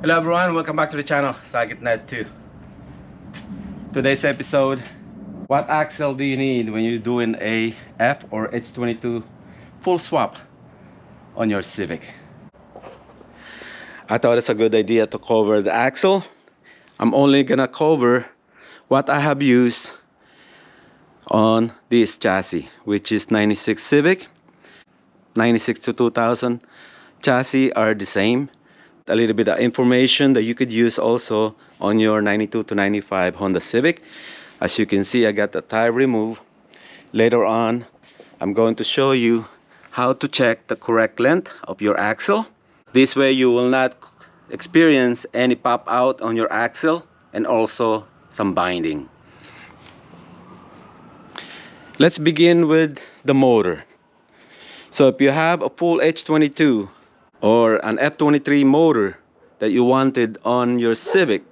Hello everyone, welcome back to the channel, Sagitnet2. Today's episode, what axle do you need when you're doing a F or H22 full swap on your Civic? I thought it's a good idea to cover the axle. I'm only gonna cover what I have used on this chassis, which is 96 Civic. 96 to 2000 chassis are the same. A little bit of information that you could use also on your 92 to 95 Honda Civic. As you can see, I got the tire remove. Later on, I'm going to show you how to check the correct length of your axle. This way you will not experience any pop out on your axle and also some binding. Let's begin with the motor. So if you have a full H22 or an F23 motor that you wanted on your Civic,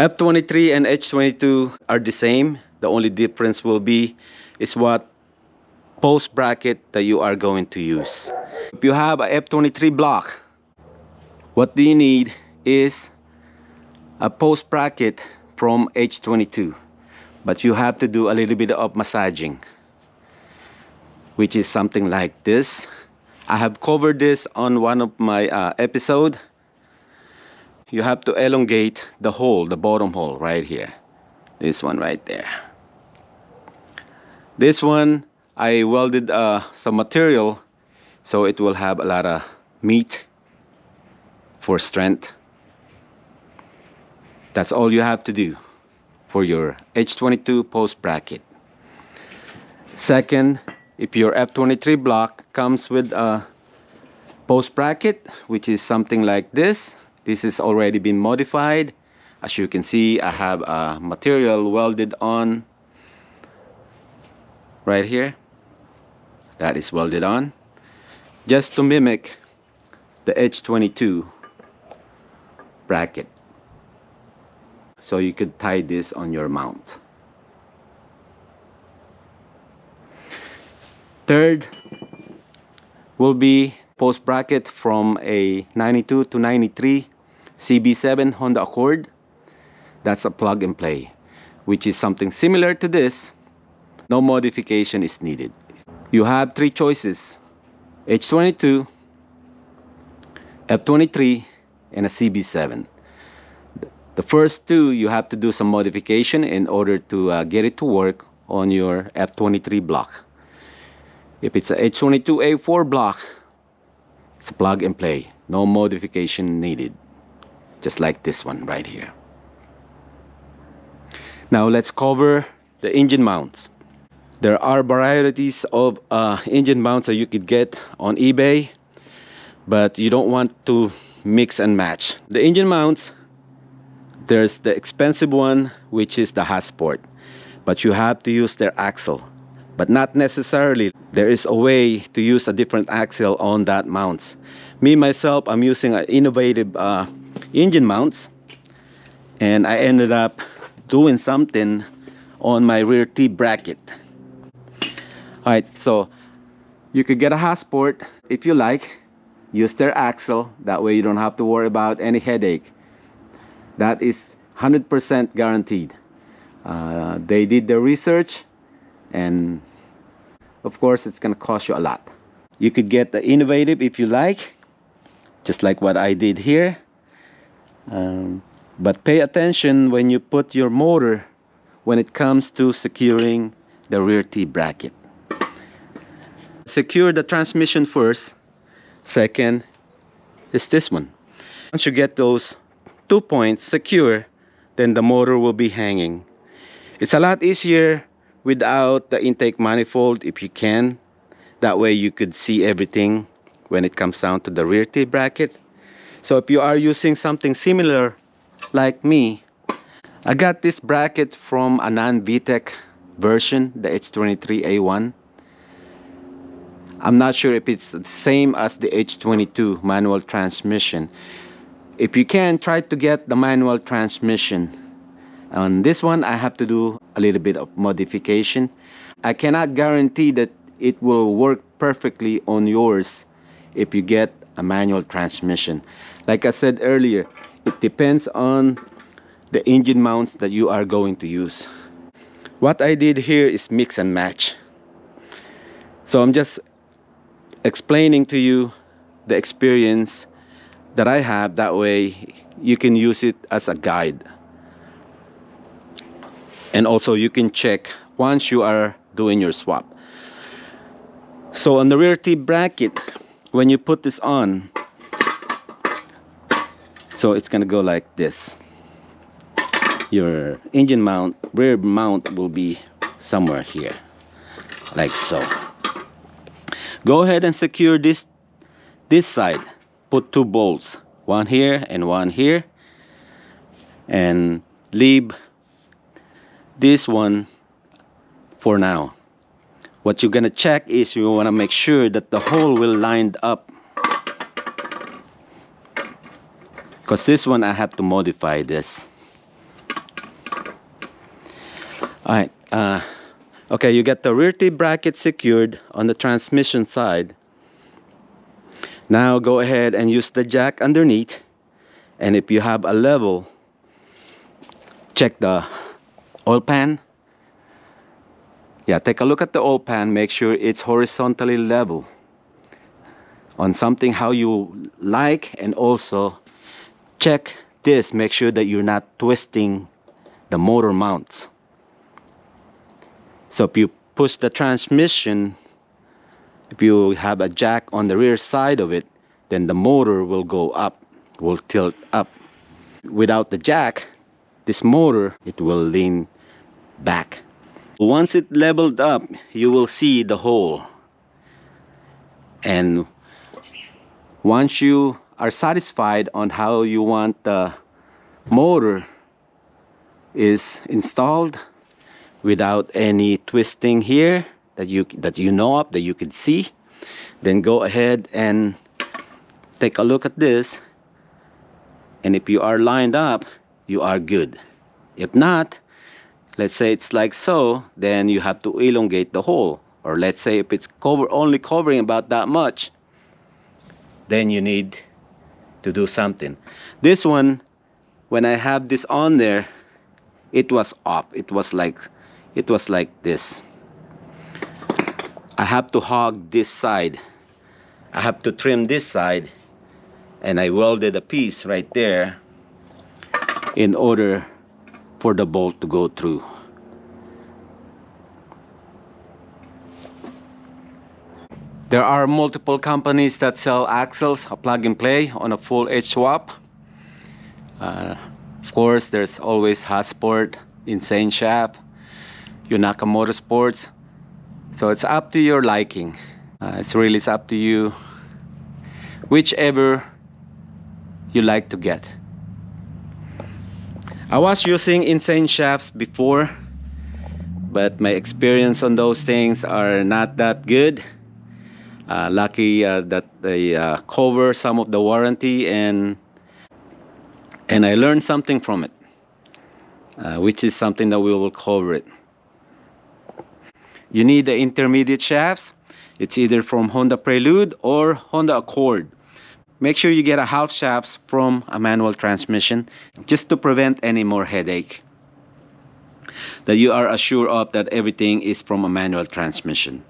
F23 and H22 are the same. The only difference will be is what post bracket that you are going to use. If you have a F23 block, what do you need is a post bracket from H22, but you have to do a little bit of massaging, which is something like this. I have covered this on one of my episode. You have to elongate the hole, the bottom hole right here. This one right there. This one I welded some material so it will have a lot of meat for strength. That's all you have to do for your H22 post bracket. Second, if your F23 block comes with a post bracket, which is something like this, this is already been modified. As you can see, I have a material welded on right here. That is welded on just to mimic the H22 bracket. So you could tie this on your mount. Third will be post bracket from a 92 to 93 CB7 Honda Accord. That's a plug and play, which is something similar to this. No modification is needed. You have three choices: H22, F23, and a CB7. The first two you have to do some modification in order to get it to work on your F23 block. If it's a H22A4 block, it's a plug and play, no modification needed, just like this one right here. Now let's cover the engine mounts. There are varieties of engine mounts that you could get on eBay, but you don't want to mix and match. The engine mounts, there's the expensive one, which is the Hasport, but you have to use their axle. But not necessarily. There is a way to use a different axle on that mounts. Me myself, I'm using an innovative engine mounts, and I ended up doing something on my rear T bracket. Alright, so you could get a Hasport if you like. Use their axle. That way you don't have to worry about any headache. That is 100% guaranteed. They did their research, and of course it's gonna cost you a lot. You could get the innovative if you like, just like what I did here, but pay attention when you put your motor when it comes to securing the rear T bracket. Secure the transmission first. Second is this one. Once you get those 2 points secure, then the motor will be hanging. It's a lot easier without the intake manifold if you can. That way you could see everything when it comes down to the rear T bracket. So if you are using something similar like me, I got this bracket from a non-VTEC version, the H23A1. I'm not sure if it's the same as the H22 manual transmission. If you can, try to get the manual transmission. On this one, I have to do a little bit of modification. I cannot guarantee that it will work perfectly on yours if you get a manual transmission. Like I said earlier, it depends on the engine mounts that you are going to use. What I did here is mix and match. So I'm just explaining to you the experience that I have. That way you can use it as a guide. And also you can check once you are doing your swap. So on the rear tip bracket, when you put this on, so it's gonna go like this. Your engine mount, rear mount will be somewhere here, like so. Go ahead and secure this side. Put 2 bolts, one here and one here, and leave this one for now. What you're gonna check is you wanna make sure that the hole will line up, because this one I have to modify this. Alright, okay, you got the rear tip bracket secured on the transmission side. Now go ahead and use the jack underneath, and if you have a level, check the oil pan. Yeah, take a look at the oil pan, make sure it's horizontally level on something how you like, and also check this, make sure that you're not twisting the motor mounts. So if you push the transmission, if you have a jack on the rear side of it, then the motor will go up, will tilt up. Without the jack, this motor, it will lean back. Once it leveled up, you will see the hole. And once you are satisfied on how you want the motor is installed, without any twisting here that you know of, that you can see, then go ahead and take a look at this, and if you are lined up, you are good. If not, let's say it's like so, then you have to elongate the hole. Or let's say if it's only covering about that much, then you need to do something. This one, when I have this on there, it was off. It was like this. I have to hog this side. I have to trim this side, and I welded a piece right there in order for the bolt to go through. There are multiple companies that sell axles, a plug and play on a full edge swap. Of course, there's always Hasport, Insane Shaft, Yunaka Motorsports. So it's up to your liking. It's up to you, whichever you like to get. I was using Insane Shafts before, but my experience on those things are not that good. Lucky that they cover some of the warranty, and I learned something from it, which is something that we will cover it. You need the intermediate shafts. It's either from Honda Prelude or Honda Accord. Make sure you get a half shafts from a manual transmission, just to prevent any more headache, that you are assured of that everything is from a manual transmission.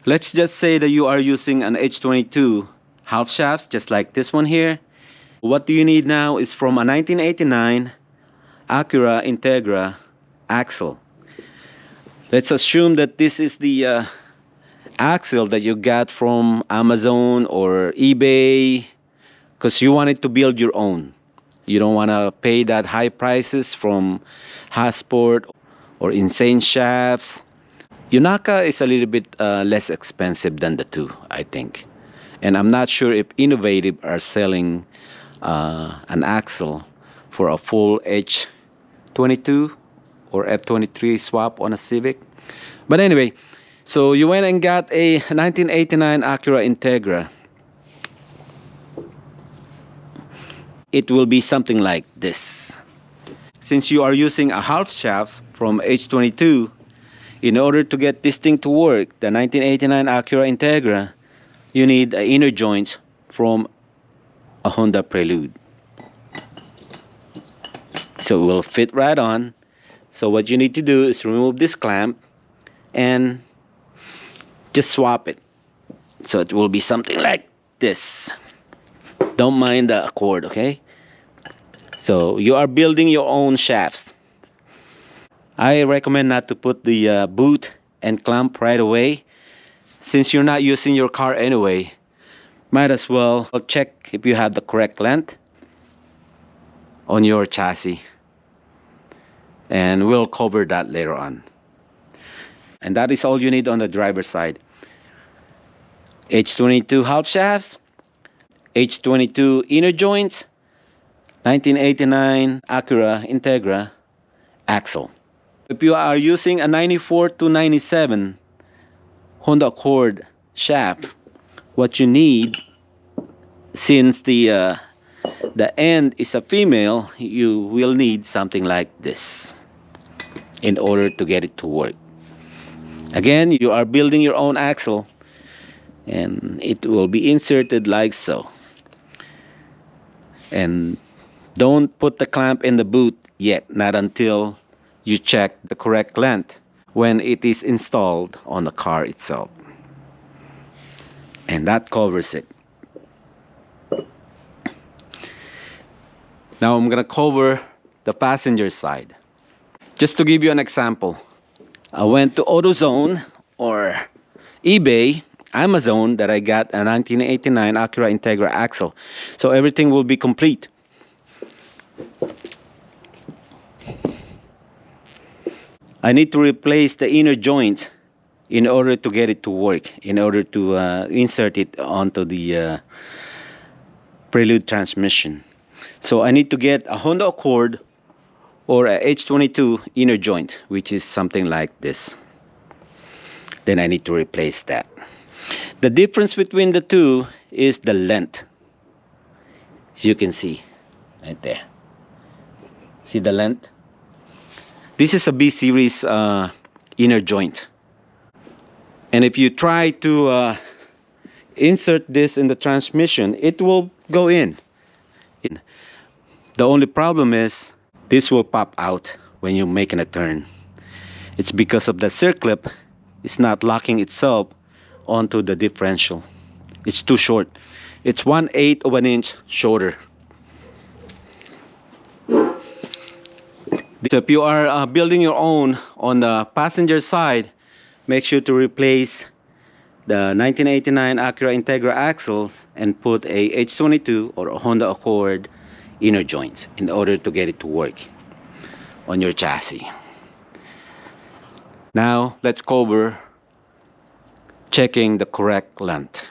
Let's just say that you are using an H22 half shafts, just like this one here. What do you need now is from a 1989 Acura Integra axle. Let's assume that this is the axle that you got from Amazon or eBay, because you wanted to build your own. You don't want to pay that high prices from Hasport or Insane Shafts. Yunaka is a little bit less expensive than the two, I think. And I'm not sure if Innovative are selling an axle for a full H22 or F23 swap on a Civic. But anyway, so you went and got a 1989 Acura Integra. It will be something like this. Since you are using a half shafts from H22, in order to get this thing to work, the 1989 Acura Integra, you need inner joints from a Honda Prelude. So it will fit right on. So what you need to do is remove this clamp and just swap it. So it will be something like this. Don't mind the cord, okay? So you are building your own shafts. I recommend not to put the boot and clamp right away. Since you're not using your car anyway, might as well check if you have the correct length on your chassis. And we'll cover that later on. And that is all you need on the driver's side. H22 half shafts, H22 inner joints, 1989 Acura Integra axle. If you are using a 94 to 97 Honda Accord shaft, what you need, since the end is a female, you will need something like this in order to get it to work. Again, you are building your own axle, and it will be inserted like so. And don't put the clamp in the boot yet, not until you check the correct length when it is installed on the car itself. And that covers it. Now I'm gonna cover the passenger side. Just to give you an example, I went to AutoZone or eBay, Amazon, that I got a 1989 Acura Integra axle. So everything will be complete. I need to replace the inner joint in order to get it to work, in order to insert it onto the Prelude transmission. So I need to get a Honda Accord or a H22 inner joint, which is something like this. Then I need to replace that. The difference between the two is the length. As you can see right there. See the length? This is a B series inner joint. And if you try to insert this in the transmission, it will go in. The only problem is this will pop out when you're making a turn. It's because of the circlip is not locking itself onto the differential. It's too short. It's 1/8 of an inch shorter. So if you are building your own on the passenger side, make sure to replace the 1989 Acura Integra axles and put a H22 or a Honda Accord inner joints in order to get it to work on your chassis. Now let's cover checking the correct length.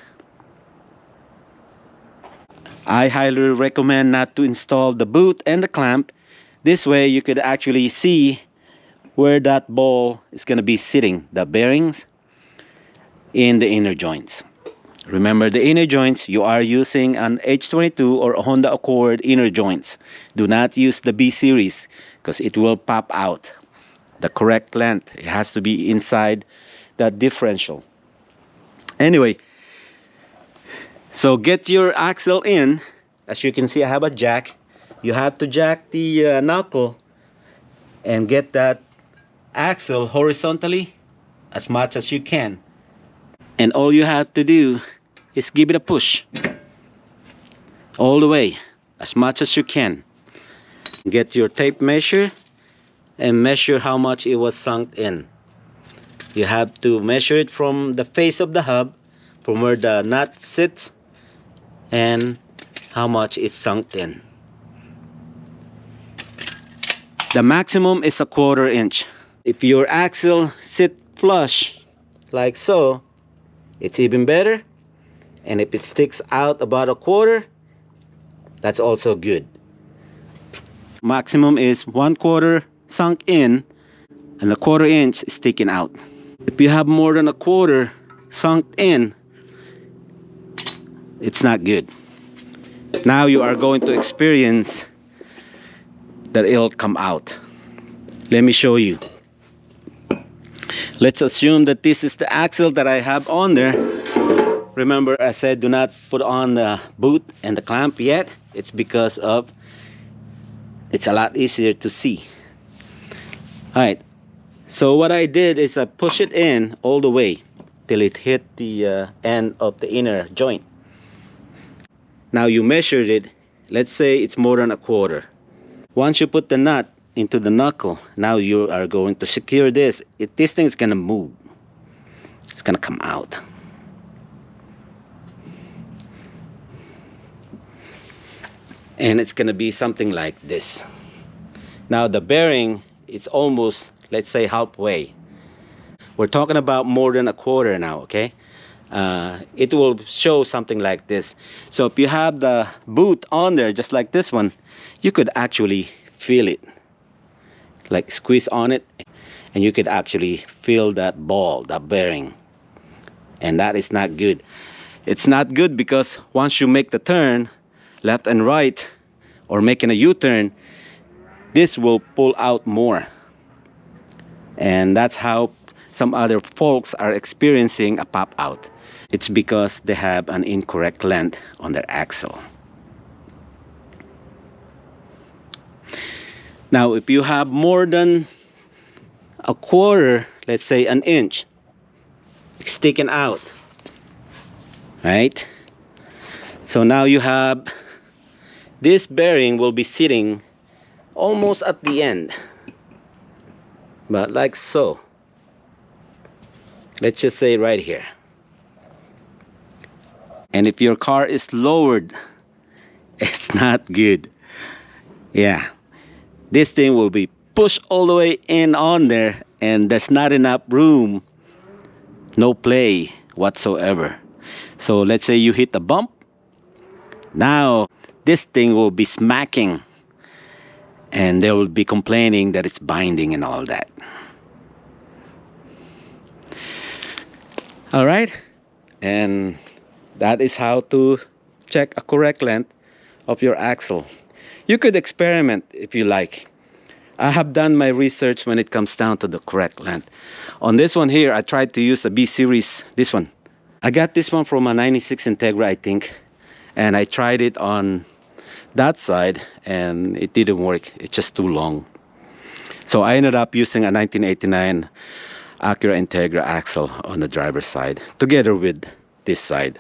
I highly recommend not to install the boot and the clamp. This way you could actually see where that ball is going to be sitting, the bearings in the inner joints. Remember, the inner joints, you are using an H22 or a Honda Accord inner joints. Do not use the B series because it will pop out. The correct length, it has to be inside that differential. Anyway, so get your axle in. As you can see, I have a jack. You have to jack the knuckle and get that axle horizontally as much as you can. And all you have to do is give it a push all the way, as much as you can. Get your tape measure and measure how much it was sunk in. You have to measure it from the face of the hub, from where the nut sits, and how much it's sunk in. The maximum is 1/4 inch. If your axle sit flush like so, it's even better. And if it sticks out about 1/4, that's also good. Maximum is 1/4 sunk in and 1/4 inch sticking out. If you have more than 1/4 sunk in, it's not good. Now you are going to experience that it'll come out. Let me show you. Let's assume that this is the axle that I have on there. Remember I said do not put on the boot and the clamp yet. It's because of it's a lot easier to see. Alright, so what I did is I push it in all the way till it hit the end of the inner joint. Now you measured it. Let's say it's more than a quarter. Once you put the nut into the knuckle, now you are going to secure this. This thing is gonna move. It's gonna come out. And it's gonna be something like this. Now the bearing, it's almost, let's say, halfway. We're talking about more than a quarter now, okay? It will show something like this. So if you have the boot on there, just like this one, you could actually feel it. Like squeeze on it, and you could actually feel that ball, that bearing. And that is not good. It's not good because once you make the turn, left and right, or making a U-turn, this will pull out more. And that's how some other folks are experiencing a pop out. It's because they have an incorrect length on their axle. Now if you have more than a quarter, let's say an inch sticking out, right? So now you have this bearing will be sitting almost at the end, but like so. Let's just say right here. And if your car is lowered, it's not good. Yeah, this thing will be pushed all the way in on there, and there's not enough room, no play whatsoever. So let's say you hit a bump. Now this thing will be smacking, and they will be complaining that it's binding and all that. All right, and that is how to check a correct length of your axle. You could experiment if you like. I have done my research when it comes down to the correct length. On this one here, I tried to use a B series, this one. I got this one from a 96 Integra, I think, and I tried it on that side and it didn't work. It's just too long. So I ended up using a 1989 Acura Integra axle on the driver's side together with this side.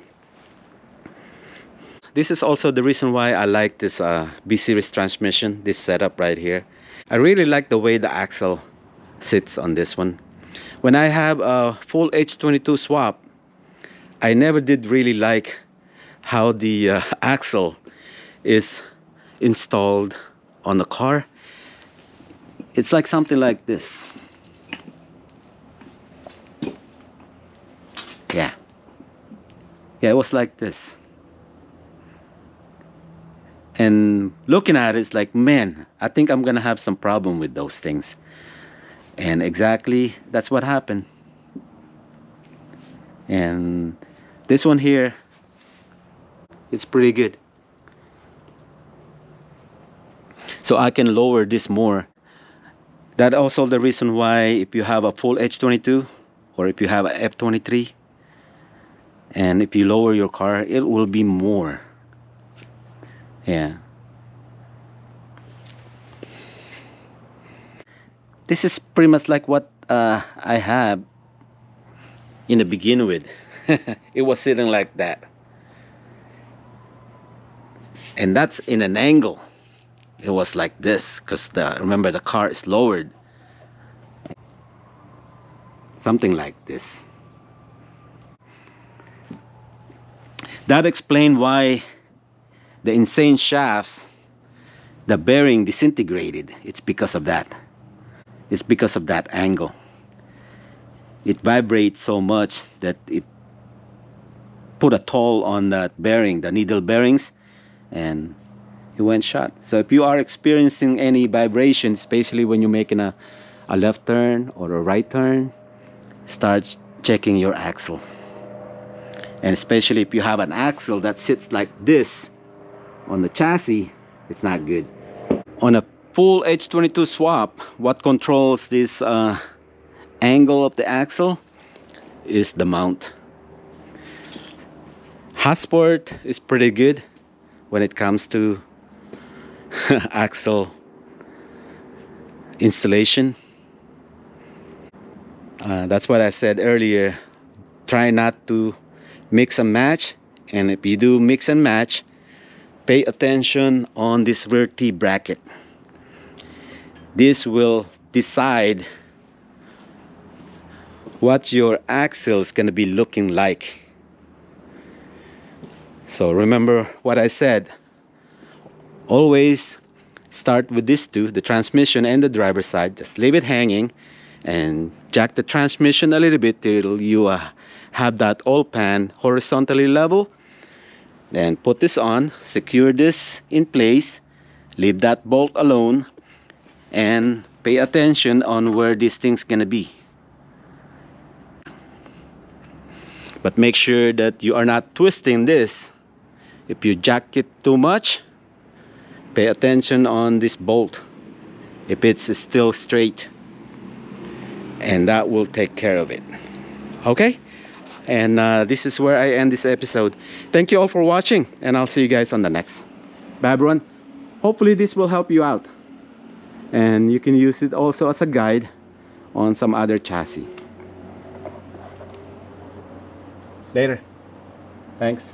This is also the reason why I like this B series transmission, this setup right here. I really like the way the axle sits on this one. When I have a full H22 swap, I never did really like how the axle is installed on the car. It's like something like this. Yeah, it was like this. And looking at it, it's like, man, I think I'm gonna have some problem with those things. And exactly that's what happened. And this one here, it's pretty good. So I can lower this more. That's also the reason why if you have a full H22 or if you have a F23, and if you lower your car, it will be more. Yeah. This is pretty much like what I have in the beginning with. It was sitting like that. And that's in an angle. It was like this because remember the car is lowered. Something like this. That explains why the insane shafts, the bearing disintegrated. It's because of that. It's because of that angle. It vibrates so much that it put a toll on that bearing, the needle bearings, and it went shut. So if you are experiencing any vibration, especially when you're making a left turn or a right turn, start checking your axle. And especially if you have an axle that sits like this on the chassis, it's not good. On a full H22 swap, what controls this angle of the axle is the mount. Hotsport is pretty good when it comes to axle installation. That's what I said earlier. Try not to mix and match, and if you do mix and match, pay attention on this rear T bracket. This will decide what your axle is going to be looking like. So remember what I said. Always start with these two, the transmission and the driver's side. Just leave it hanging and jack the transmission a little bit till you have that oil pan horizontally level. Then put this on, secure this in place, leave that bolt alone, and pay attention on where this thing's gonna be. But make sure that you are not twisting this. If you jack it too much, pay attention on this bolt if it's still straight, and that will take care of it. Okay, and this is where I end this episode. Thank you all for watching, and I'll see you guys on the next. Bye everyone. Hopefully this will help you out, and you can use it also as a guide on some other chassis. Later. Thanks.